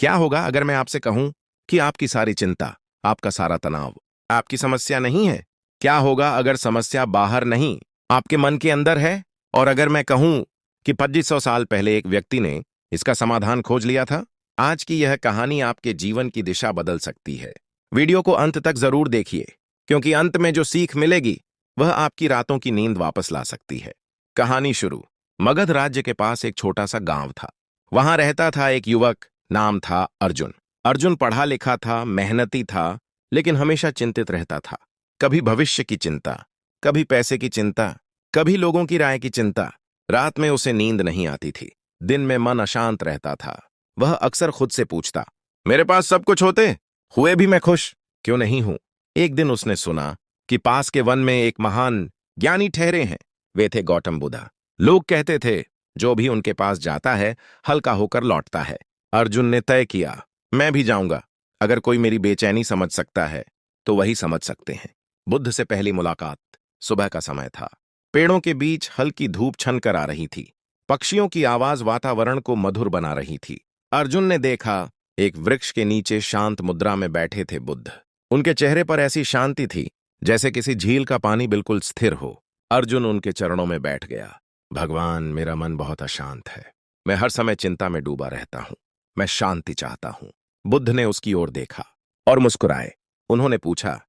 क्या होगा अगर मैं आपसे कहूं कि आपकी सारी चिंता, आपका सारा तनाव, आपकी समस्या नहीं है? क्या होगा अगर समस्या बाहर नहीं, आपके मन के अंदर है? और अगर मैं कहूं कि 2500 साल पहले एक व्यक्ति ने इसका समाधान खोज लिया था? आज की यह कहानी आपके जीवन की दिशा बदल सकती है। वीडियो को अंत तक जरूर देखिए, क्योंकि अंत में जो सीख मिलेगी वह आपकी रातों की नींद वापस ला सकती है। कहानी शुरू। मगध राज्य के पास एक छोटा सा गांव था। वहां रहता था एक युवक, नाम था अर्जुन। अर्जुन पढ़ा लिखा था, मेहनती था, लेकिन हमेशा चिंतित रहता था। कभी भविष्य की चिंता, कभी पैसे की चिंता, कभी लोगों की राय की चिंता। रात में उसे नींद नहीं आती थी। दिन में मन अशांत रहता था। वह अक्सर खुद से पूछता, मेरे पास सब कुछ होते हुए भी मैं खुश क्यों नहीं हूं? एक दिन उसने सुना कि पास के वन में एक महान ज्ञानी ठहरे हैं। वे थे गौतम बुद्ध। लोग कहते थे, जो भी उनके पास जाता है हल्का होकर लौटता है। अर्जुन ने तय किया, मैं भी जाऊंगा। अगर कोई मेरी बेचैनी समझ सकता है तो वही समझ सकते हैं। बुद्ध से पहली मुलाकात। सुबह का समय था। पेड़ों के बीच हल्की धूप छनकर आ रही थी। पक्षियों की आवाज वातावरण को मधुर बना रही थी। अर्जुन ने देखा, एक वृक्ष के नीचे शांत मुद्रा में बैठे थे बुद्ध। उनके चेहरे पर ऐसी शांति थी जैसे किसी झील का पानी बिल्कुल स्थिर हो। अर्जुन उनके चरणों में बैठ गया। भगवान, मेरा मन बहुत अशांत है। मैं हर समय चिंता में डूबा रहता हूं। मैं शांति चाहता हूं। बुद्ध ने उसकी ओर देखा और मुस्कुराए। उन्होंने पूछा,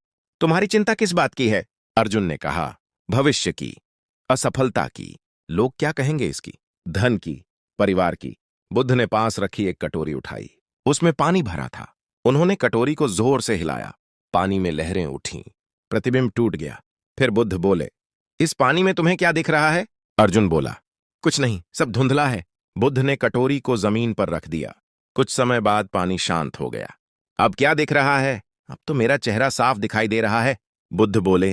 तुम्हारी चिंता किस बात की है? अर्जुन ने कहा, भविष्य की, असफलता की। लोग क्या कहेंगे इसकी? धन की, परिवार की। बुद्ध ने पास रखी एक कटोरी उठाई। उसमें पानी भरा था। उन्होंने कटोरी को जोर से हिलाया। पानी में लहरें उठीं। प्रतिबिंब टूट गया। फिर बुद्ध बोले, इस पानी में तुम्हें क्या दिख रहा है? अर्जुन बोला, कुछ नहीं, सब धुंधला है। बुद्ध ने कटोरी को जमीन पर रख दिया। कुछ समय बाद पानी शांत हो गया। अब क्या दिख रहा है? अब तो मेरा चेहरा साफ दिखाई दे रहा है। बुद्ध बोले,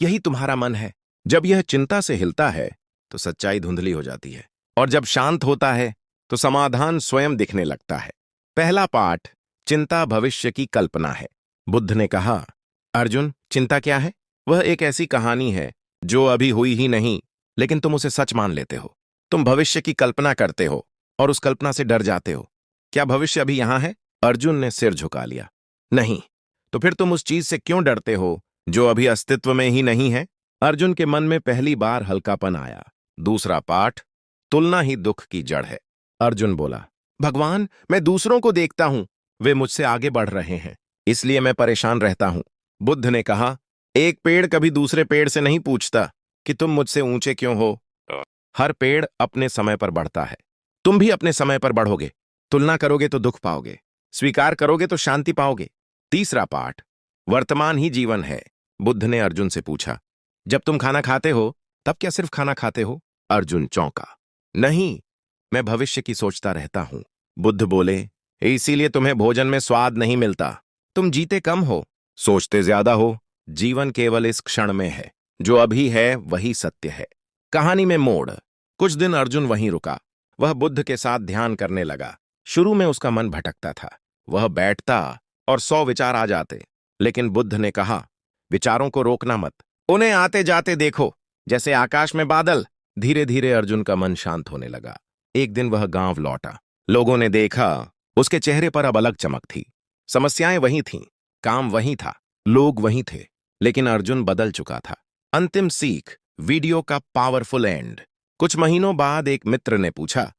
यही तुम्हारा मन है। जब यह चिंता से हिलता है तो सच्चाई धुंधली हो जाती है, और जब शांत होता है तो समाधान स्वयं दिखने लगता है। पहला पाठ, चिंता भविष्य की कल्पना है। बुद्ध ने कहा, अर्जुन, चिंता क्या है? वह एक ऐसी कहानी है जो अभी हुई ही नहीं, लेकिन तुम उसे सच मान लेते हो। तुम भविष्य की कल्पना करते हो और उस कल्पना से डर जाते हो। क्या भविष्य अभी यहां है? अर्जुन ने सिर झुका लिया। नहीं। तो फिर तुम उस चीज से क्यों डरते हो जो अभी अस्तित्व में ही नहीं है? अर्जुन के मन में पहली बार हल्कापन आया। दूसरा पाठ, तुलना ही दुख की जड़ है। अर्जुन बोला, भगवान, मैं दूसरों को देखता हूं, वे मुझसे आगे बढ़ रहे हैं, इसलिए मैं परेशान रहता हूं। बुद्ध ने कहा, एक पेड़ कभी दूसरे पेड़ से नहीं पूछता कि तुम मुझसे ऊंचे क्यों हो। हर पेड़ अपने समय पर बढ़ता है। तुम भी अपने समय पर बढ़ोगे। तुलना करोगे तो दुख पाओगे, स्वीकार करोगे तो शांति पाओगे। तीसरा पाठ, वर्तमान ही जीवन है। बुद्ध ने अर्जुन से पूछा, जब तुम खाना खाते हो तब क्या सिर्फ खाना खाते हो? अर्जुन चौंका। नहीं, मैं भविष्य की सोचता रहता हूं। बुद्ध बोले, इसीलिए तुम्हें भोजन में स्वाद नहीं मिलता। तुम जीते कम हो, सोचते ज्यादा हो। जीवन केवल इस क्षण में है। जो अभी है वही सत्य है। कहानी में मोड़। कुछ दिन अर्जुन वहीं रुका। वह बुद्ध के साथ ध्यान करने लगा। शुरू में उसका मन भटकता था। वह बैठता और 100 विचार आ जाते, लेकिन बुद्ध ने कहा, विचारों को रोकना मत, उन्हें आते जाते देखो, जैसे आकाश में बादल। धीरे धीरे अर्जुन का मन शांत होने लगा। एक दिन वह गांव लौटा। लोगों ने देखा, उसके चेहरे पर अब अलग चमक थी। समस्याएं वही थीं, काम वही था, लोग वही थे, लेकिन अर्जुन बदल चुका था। अंतिम सीख, वीडियो का पावरफुल एंड। कुछ महीनों बाद एक मित्र ने पूछा,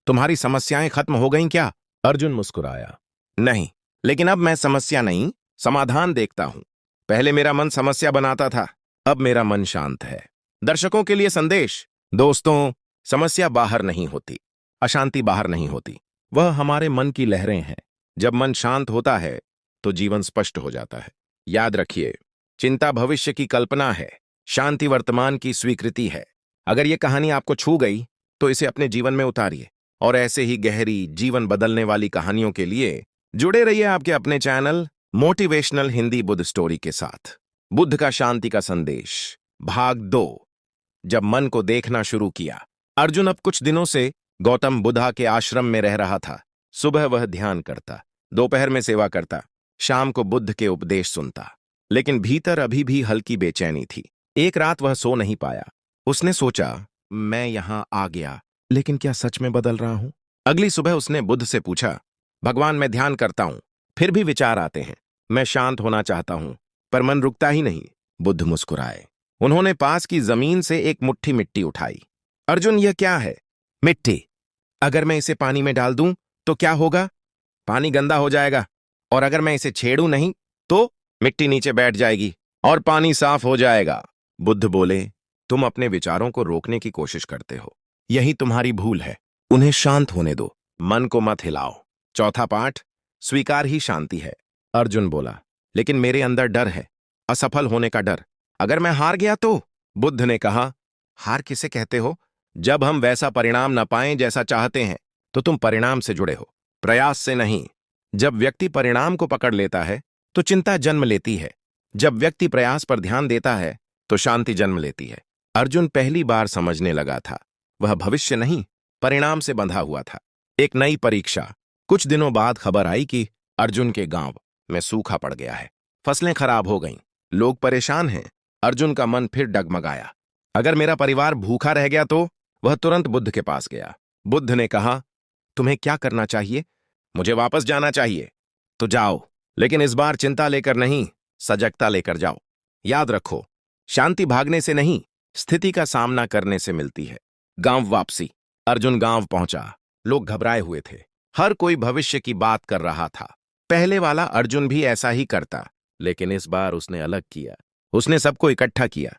तुम्हारी समस्याएं खत्म हो गईं क्या? अर्जुन मुस्कुराया, नहीं, लेकिन अब मैं समस्या नहीं, समाधान देखता हूं। पहले मेरा मन समस्या बनाता था, अब मेरा मन शांत है। दर्शकों के लिए संदेश, दोस्तों, समस्या बाहर नहीं होती, अशांति बाहर नहीं होती, वह हमारे मन की लहरें हैं। जब मन शांत होता है तो जीवन स्पष्ट हो जाता है। याद रखिए, चिंता भविष्य की कल्पना है, शांति वर्तमान की स्वीकृति है। अगर यह कहानी आपको छू गई तो इसे अपने जीवन में उतारिए, और ऐसे ही गहरी, जीवन बदलने वाली कहानियों के लिए जुड़े रहिए आपके अपने channel motivational Hindi Buddha story के साथ। बुद्ध का शांति का संदेश, भाग 2। जब मन को देखना शुरू किया। अर्जुन अब कुछ दिनों से गौतम बुद्धा के आश्रम में रह रहा था। सुबह वह ध्यान करता, दोपहर में सेवा करता, शाम को बुद्ध के उपदेश सुनता, लेकिन भीतर अभी भी हल्की बेचैनी थी। एक रात वह सो नहीं पाया। उसने सोचा, मैं यहां आ गया, लेकिन क्या सच में बदल रहा हूं? अगली सुबह उसने बुद्ध से पूछा, भगवान मैं ध्यान करता हूं, फिर भी विचार आते हैं। मैं शांत होना चाहता हूं, पर मन रुकता ही नहीं। बुद्ध मुस्कुराए। उन्होंने पास की जमीन से एक मुट्ठी मिट्टी उठाई। अर्जुन, यह क्या है? मिट्टी। अगर मैं इसे पानी में डाल दूं तो क्या होगा? पानी गंदा हो जाएगा। और अगर मैं इसे छेड़ूं नहीं तो मिट्टी नीचे बैठ जाएगी और पानी साफ हो जाएगा। बुद्ध बोले, तुम अपने विचारों को रोकने की कोशिश करते हो। यही तुम्हारी भूल है। उन्हें शांत होने दो, मन को मत हिलाओ। चौथा पाठ, स्वीकार ही शांति है। अर्जुन बोला, लेकिन मेरे अंदर डर है, असफल होने का डर। अगर मैं हार गया तो? बुद्ध ने कहा, हार किसे कहते हो? जब हम वैसा परिणाम न पाएं जैसा चाहते हैं तो तुम परिणाम से जुड़े हो, प्रयास से नहीं। जब व्यक्ति परिणाम को पकड़ लेता है तो चिंता जन्म लेती है। जब व्यक्ति प्रयास पर ध्यान देता है तो शांति जन्म लेती है। अर्जुन पहली बार समझने लगा था, वह भविष्य नहीं, परिणाम से बंधा हुआ था। एक नई परीक्षा। कुछ दिनों बाद खबर आई कि अर्जुन के गांव में सूखा पड़ गया है। फसलें खराब हो गईं, लोग परेशान हैं। अर्जुन का मन फिर डगमगाया। अगर मेरा परिवार भूखा रह गया तो? वह तुरंत बुद्ध के पास गया। बुद्ध ने कहा, तुम्हें क्या करना चाहिए? मुझे वापस जाना चाहिए। तो जाओ, लेकिन इस बार चिंता लेकर नहीं, सजगता लेकर जाओ। याद रखो, शांति भागने से नहीं, स्थिति का सामना करने से मिलती है। गांव वापसी। अर्जुन गांव पहुंचा। लोग घबराए हुए थे। हर कोई भविष्य की बात कर रहा था। पहले वाला अर्जुन भी ऐसा ही करता, लेकिन इस बार उसने अलग किया। उसने सबको इकट्ठा किया।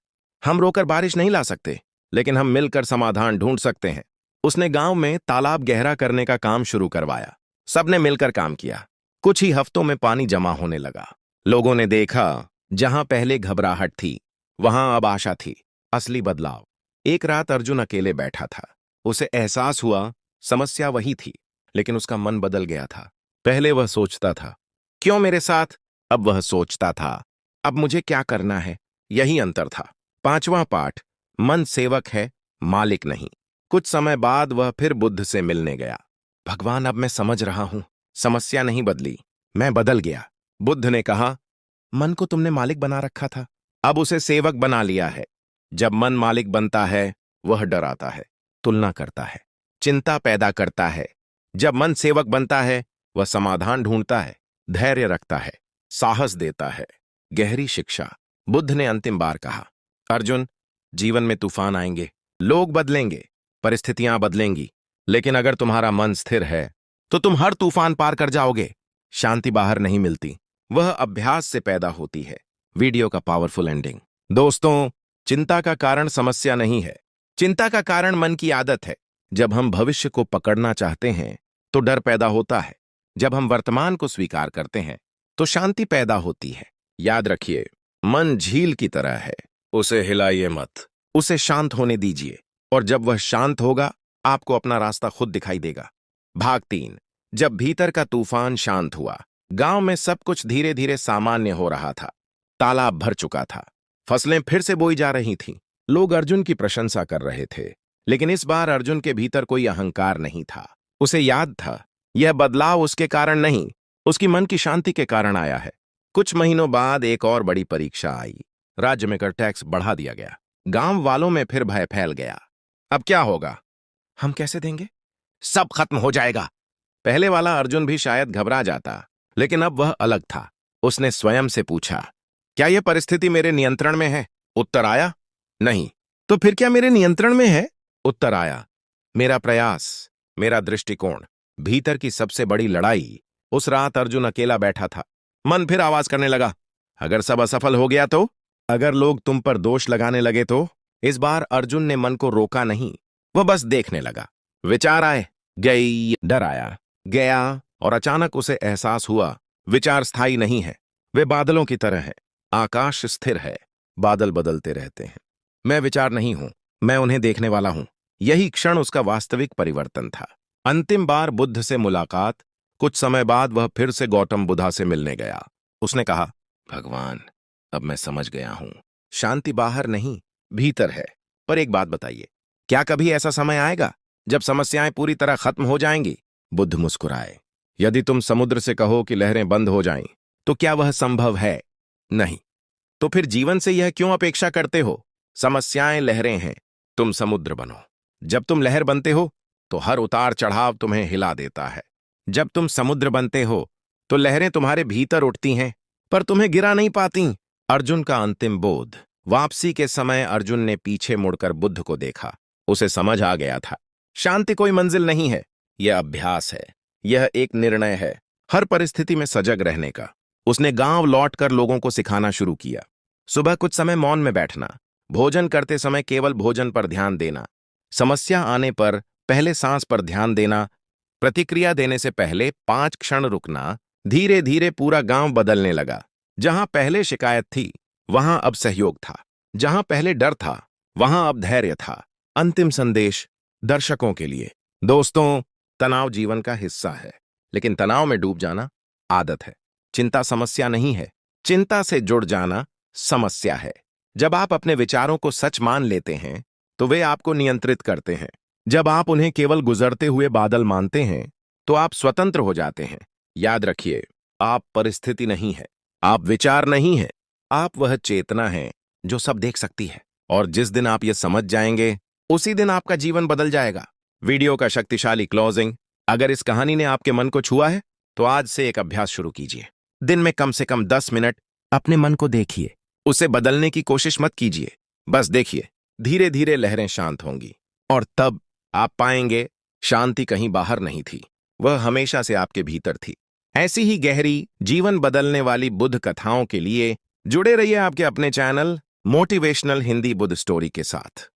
हम रोकर बारिश नहीं ला सकते, लेकिन हम मिलकर समाधान ढूंढ सकते हैं। उसने गांव में तालाब गहरा करने का काम शुरू करवाया। सबने मिलकर काम किया। कुछ ही हफ्तों में पानी जमा होने लगा। लोगों ने देखा, जहां पहले घबराहट थी वहां अब आशा थी, असली बदलाव। एक रात अर्जुन अकेले बैठा था। उसे एहसास हुआ समस्या वही थी, लेकिन उसका मन बदल गया था। पहले वह सोचता था, क्यों मेरे साथ? अब वह सोचता था, अब मुझे क्या करना है? यही अंतर था। पांचवां पाठ, मन सेवक है, मालिक नहीं। कुछ समय बाद वह फिर बुद्ध से मिलने गया। भगवान, अब मैं समझ रहा हूं, समस्या नहीं बदली, मैं बदल गया। बुद्ध ने कहा, मन को तुमने मालिक बना रखा था, अब उसे सेवक बना लिया है। जब मन मालिक बनता है, वह डराता है, तुलना करता है, चिंता पैदा करता है। जब मन सेवक बनता है, वह समाधान ढूंढता है, धैर्य रखता है, साहस देता है। गहरी शिक्षा। बुद्ध ने अंतिम बार कहा, अर्जुन, जीवन में तूफान आएंगे, लोग बदलेंगे, परिस्थितियां बदलेंगी, लेकिन अगर तुम्हारा मन स्थिर है तो तुम हर तूफान पार कर जाओगे। शांति बाहर नहीं मिलती, वह अभ्यास से पैदा होती है। वीडियो का पावरफुल एंडिंग। दोस्तों, चिंता का कारण समस्या नहीं है, चिंता का कारण मन की आदत है। जब हम भविष्य को पकड़ना चाहते हैं तो डर पैदा होता है। जब हम वर्तमान को स्वीकार करते हैं तो शांति पैदा होती है। याद रखिए, मन झील की तरह है, उसे हिलाइए मत, उसे शांत होने दीजिए, और जब वह शांत होगा आपको अपना रास्ता खुद दिखाई देगा। भाग 3। जब भीतर का तूफान शांत हुआ, गांव में सब कुछ धीरे धीरे सामान्य हो रहा था। तालाब भर चुका था, फसलें फिर से बोई जा रही थीं। लोग अर्जुन की प्रशंसा कर रहे थे, लेकिन इस बार अर्जुन के भीतर कोई अहंकार नहीं था। उसे याद था, यह बदलाव उसके कारण नहीं, उसकी मन की शांति के कारण आया है। कुछ महीनों बाद एक और बड़ी परीक्षा आई। राज्य में कर टैक्स बढ़ा दिया गया। गांव वालों में फिर भय फैल गया। अब क्या होगा? हम कैसे देंगे? सब खत्म हो जाएगा। पहले वाला अर्जुन भी शायद घबरा जाता, लेकिन अब वह अलग था। उसने स्वयं से पूछा, क्या यह परिस्थिति मेरे नियंत्रण में है? उत्तर आया, नहीं। तो फिर क्या मेरे नियंत्रण में है? उत्तर आया, मेरा प्रयास, मेरा दृष्टिकोण। भीतर की सबसे बड़ी लड़ाई। उस रात अर्जुन अकेला बैठा था। मन फिर आवाज करने लगा, अगर सब असफल हो गया तो? अगर लोग तुम पर दोष लगाने लगे तो? इस बार अर्जुन ने मन को रोका नहीं, वह बस देखने लगा। विचार आए, गई, डर आया, गया, और अचानक उसे एहसास हुआ, विचार स्थायी नहीं है, वे बादलों की तरह हैं। आकाश स्थिर है, बादल बदलते रहते हैं। मैं विचार नहीं हूं, मैं उन्हें देखने वाला हूं। यही क्षण उसका वास्तविक परिवर्तन था। अंतिम बार बुद्ध से मुलाकात। कुछ समय बाद वह फिर से गौतम बुद्धा से मिलने गया। उसने कहा, भगवान, अब मैं समझ गया हूं, शांति बाहर नहीं, भीतर है। पर एक बात बताइए, क्या कभी ऐसा समय आएगा जब समस्याएं पूरी तरह खत्म हो जाएंगी? बुद्ध मुस्कुराए। यदि तुम समुद्र से कहो कि लहरें बंद हो जाएं, तो क्या वह संभव है? नहीं। तो फिर जीवन से यह क्यों अपेक्षा करते हो? समस्याएं लहरें हैं, तुम समुद्र बनो। जब तुम लहर बनते हो तो हर उतार चढ़ाव तुम्हें हिला देता है। जब तुम समुद्र बनते हो तो लहरें तुम्हारे भीतर उठती हैं, पर तुम्हें गिरा नहीं पाती। अर्जुन का अंतिम बोध। वापसी के समय अर्जुन ने पीछे मुड़कर बुद्ध को देखा। उसे समझ आ गया था, शांति कोई मंजिल नहीं है, यह अभ्यास है, यह एक निर्णय है, हर परिस्थिति में सजग रहने का। उसने गांव लौटकर लोगों को सिखाना शुरू किया। सुबह कुछ समय मौन में बैठना, भोजन करते समय केवल भोजन पर ध्यान देना, समस्या आने पर पहले सांस पर ध्यान देना, प्रतिक्रिया देने से पहले 5 क्षण रुकना। धीरे धीरे पूरा गांव बदलने लगा। जहां पहले शिकायत थी वहां अब सहयोग था, जहां पहले डर था वहां अब धैर्य था। अंतिम संदेश दर्शकों के लिए। दोस्तों, तनाव जीवन का हिस्सा है, लेकिन तनाव में डूब जाना आदत है। चिंता समस्या नहीं है, चिंता से जुड़ जाना समस्या है। जब आप अपने विचारों को सच मान लेते हैं तो वे आपको नियंत्रित करते हैं। जब आप उन्हें केवल गुजरते हुए बादल मानते हैं तो आप स्वतंत्र हो जाते हैं। याद रखिए, आप परिस्थिति नहीं है, आप विचार नहीं है, आप वह चेतना है जो सब देख सकती है। और जिस दिन आप ये समझ जाएंगे उसी दिन आपका जीवन बदल जाएगा। वीडियो का शक्तिशाली क्लोजिंग। अगर इस कहानी ने आपके मन को छुआ है तो आज से एक अभ्यास शुरू कीजिए। दिन में कम से कम 10 मिनट अपने मन को देखिए। उसे बदलने की कोशिश मत कीजिए, बस देखिए। धीरे धीरे लहरें शांत होंगी और तब आप पाएंगे शांति कहीं बाहर नहीं थी, वह हमेशा से आपके भीतर थी। ऐसी ही गहरी, जीवन बदलने वाली बुद्ध कथाओं के लिए जुड़े रहिए आपके अपने channel motivational Hindi Buddha story के साथ।